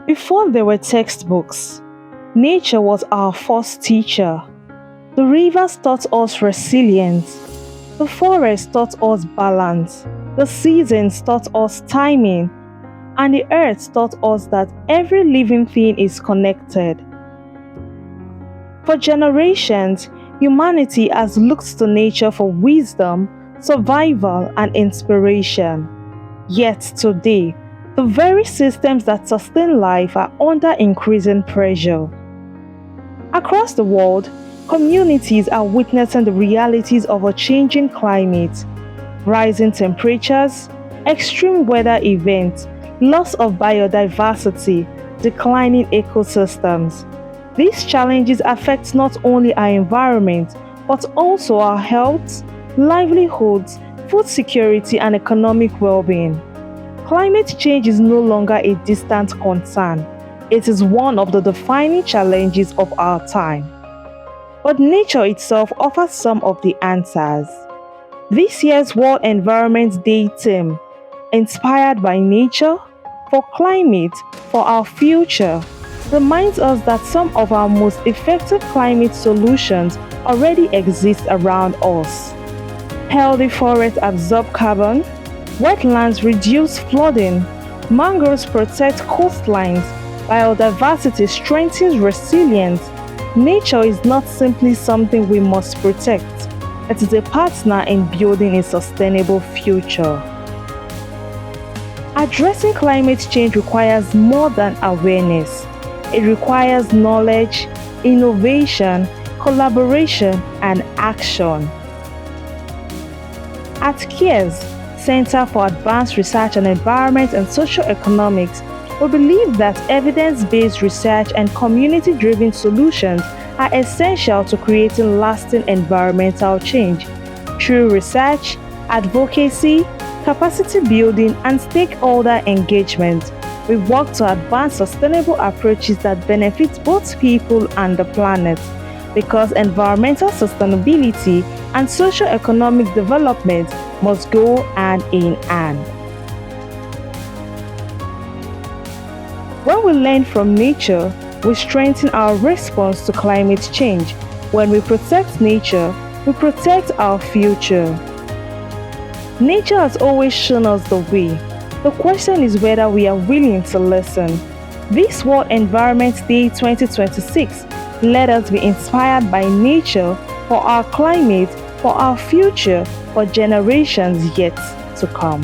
Before there were textbooks, nature was our first teacher. The rivers taught us resilience. The forest taught us balance. The seasons taught us timing. And the earth taught us that every living thing is connected. For generations, humanity has looked to nature for wisdom, survival, and inspiration. Yet today, the very systems that sustain life are under increasing pressure. Across the world, communities are witnessing the realities of a changing climate, rising temperatures, extreme weather events, loss of biodiversity, declining ecosystems. These challenges affect not only our environment, but also our health, livelihoods, food security, and economic well-being. Climate change is no longer a distant concern. It is one of the defining challenges of our time. But nature itself offers some of the answers. This year's World Environment Day theme, Inspired by Nature, for Climate, for Our Future, reminds us that some of our most effective climate solutions already exist around us. Healthy forests absorb carbon, wetlands reduce flooding, mangroves protect coastlines, biodiversity strengthens resilience. Nature is not simply something we must protect, it is a partner in building a sustainable future. Addressing climate change requires more than awareness. It requires knowledge, innovation, collaboration, and action. At CARES, Center for Advanced Research on Environment and Socioeconomics, we believe that evidence-based research and community-driven solutions are essential to creating lasting environmental change. Through research, advocacy, capacity building, and stakeholder engagement, we work to advance sustainable approaches that benefit both people and the planet, because environmental sustainability and socio-economic development must go hand in hand. When we learn from nature, we strengthen our response to climate change. When we protect nature, we protect our future. Nature has always shown us the way. The question is whether we are willing to listen. This World Environment Day 2026, let us be inspired by nature for our climate, for our future, for generations yet to come.